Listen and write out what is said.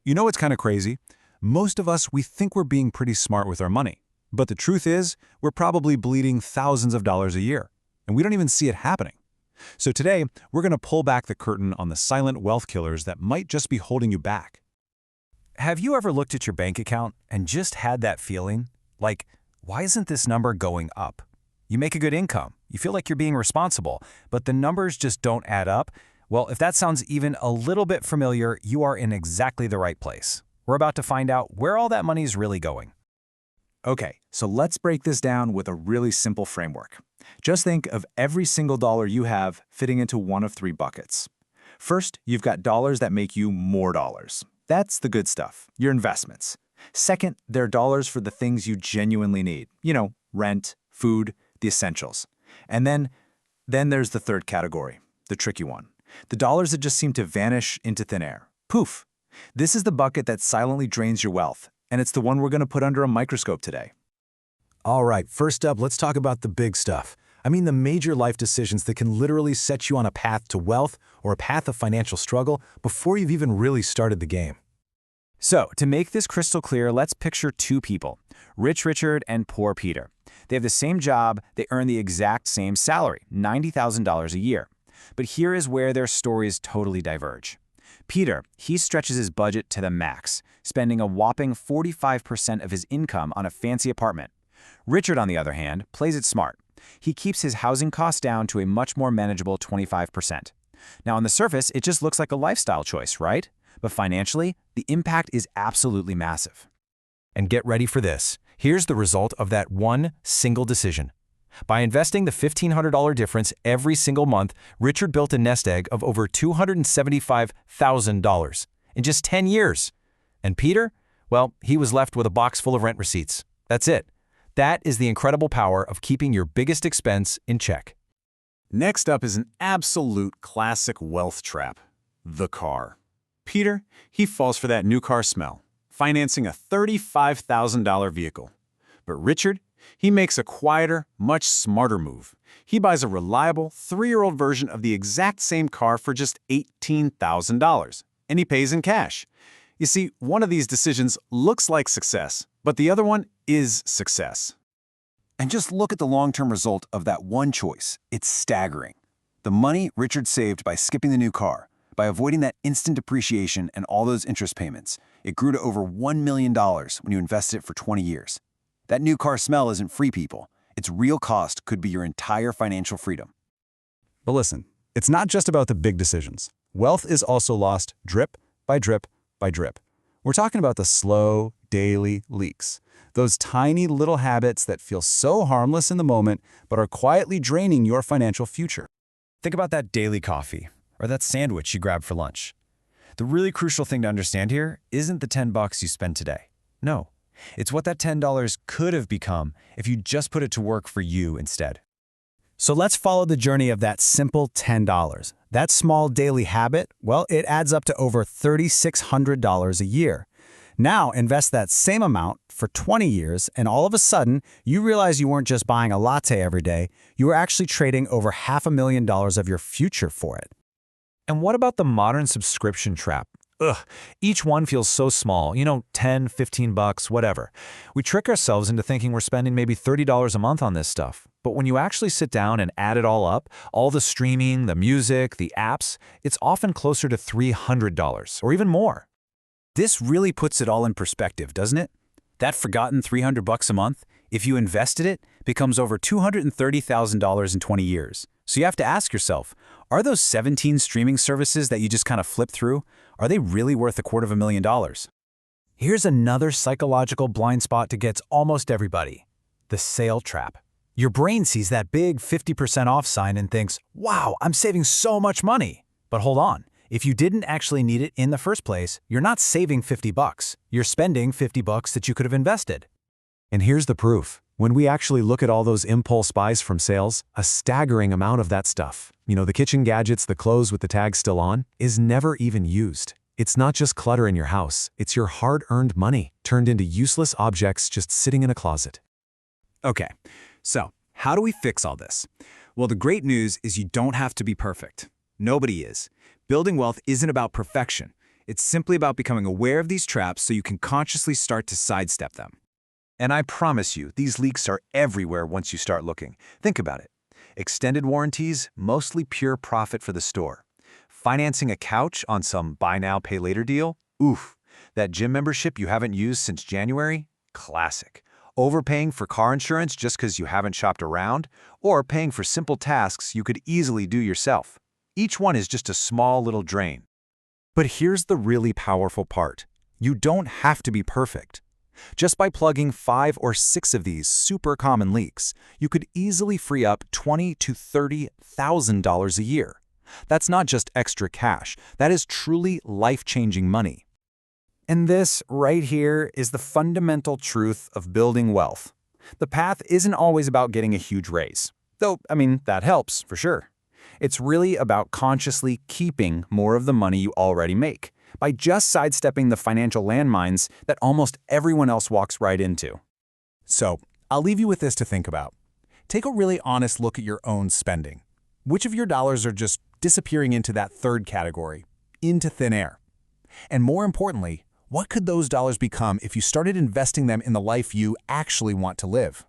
You know what's kind of crazy? Most of us, we think we're being pretty smart with our money. But the truth is, we're probably bleeding thousands of dollars a year, and we don't even see it happening. So today, we're going to pull back the curtain on the silent wealth killers that might just be holding you back. Have you ever looked at your bank account and just had that feeling? Like, why isn't this number going up? You make a good income, you feel like you're being responsible, but the numbers just don't add up? Well, if that sounds even a little bit familiar, you are in exactly the right place. We're about to find out where all that money is really going. Okay, so let's break this down with a really simple framework. Just think of every single dollar you have fitting into one of three buckets. First, you've got dollars that make you more dollars. That's the good stuff, your investments. Second, they're dollars for the things you genuinely need. Rent, food, the essentials. And then there's the third category, the tricky one. The dollars that just seem to vanish into thin air. Poof! This is the bucket that silently drains your wealth, and it's the one we're going to put under a microscope today. All right, first up, let's talk about the big stuff. I mean the major life decisions that can literally set you on a path to wealth or a path of financial struggle before you've even really started the game. So, to make this crystal clear, let's picture two people, Rich Richard and Poor Peter. They have the same job, they earn the exact same salary, $90,000 a year. But here is where their stories totally diverge. Peter, he stretches his budget to the max, spending a whopping 45% of his income on a fancy apartment. Richard, on the other hand, plays it smart. He keeps his housing costs down to a much more manageable 25%. Now, on the surface, it just looks like a lifestyle choice, right? But financially, the impact is absolutely massive. And get ready for this. Here's the result of that one single decision. By investing the $1,500 difference every single month, Richard built a nest egg of over $275,000 in just 10 years. And Peter? Well, he was left with a box full of rent receipts. That's it. That is the incredible power of keeping your biggest expense in check. Next up is an absolute classic wealth trap, the car. Peter, he falls for that new car smell, financing a $35,000 vehicle. But Richard, he makes a quieter, much smarter move. He buys a reliable, 3-year-old version of the exact same car for just $18,000, and he pays in cash. You see, one of these decisions looks like success, but the other one is success. And just look at the long-term result of that one choice. It's staggering. The money Richard saved by skipping the new car, by avoiding that instant depreciation and all those interest payments, it grew to over $1 million when you invested it for 20 years. That new car smell isn't free, people. Its real cost could be your entire financial freedom. But listen, it's not just about the big decisions. Wealth is also lost drip by drip by drip. We're talking about the slow, daily leaks. Those tiny little habits that feel so harmless in the moment, but are quietly draining your financial future. Think about that daily coffee, or that sandwich you grab for lunch. The really crucial thing to understand here isn't the $10 you spend today. No. It's what that $10 could have become if you just put it to work for you instead. So let's follow the journey of that simple $10. That small daily habit, well, it adds up to over $3,600 a year. Now invest that same amount for 20 years, and all of a sudden, you realize you weren't just buying a latte every day, you were actually trading over $500,000 of your future for it. And what about the modern subscription trap? Each one feels so small, $10, $15, whatever. We trick ourselves into thinking we're spending maybe $30 a month on this stuff. But when you actually sit down and add it all up, all the streaming, the music, the apps, it's often closer to $300 or even more. This really puts it all in perspective, doesn't it? That forgotten $300 a month, if you invested it, becomes over $230,000 in 20 years. So you have to ask yourself, are those 17 streaming services that you just kind of flip through, are they really worth $250,000? Here's another psychological blind spot that gets almost everybody: the sale trap. Your brain sees that big 50% off sign and thinks, wow, I'm saving so much money. But hold on, if you didn't actually need it in the first place, you're not saving $50. You're spending $50 that you could have invested. And here's the proof. When we actually look at all those impulse buys from sales, a staggering amount of that stuff, the kitchen gadgets, the clothes with the tags still on, is never even used. It's not just clutter in your house, it's your hard-earned money turned into useless objects just sitting in a closet. Okay, so how do we fix all this? Well, the great news is you don't have to be perfect. Nobody is. Building wealth isn't about perfection. It's simply about becoming aware of these traps so you can consciously start to sidestep them. And I promise you, these leaks are everywhere once you start looking. Think about it. Extended warranties, mostly pure profit for the store. Financing a couch on some buy now, pay later deal? Oof. That gym membership you haven't used since January? Classic. Overpaying for car insurance just because you haven't shopped around? Or paying for simple tasks you could easily do yourself. Each one is just a small little drain. But here's the really powerful part. You don't have to be perfect. Just by plugging 5 or 6 of these super common leaks, you could easily free up $20,000 to $30,000 a year. That's not just extra cash, that is truly life-changing money. And this, right here, is the fundamental truth of building wealth. The path isn't always about getting a huge raise. Though, that helps, for sure. It's really about consciously keeping more of the money you already make, by just sidestepping the financial landmines that almost everyone else walks right into. So, I'll leave you with this to think about. Take a really honest look at your own spending. Which of your dollars are just disappearing into that third category, into thin air? And more importantly, what could those dollars become if you started investing them in the life you actually want to live?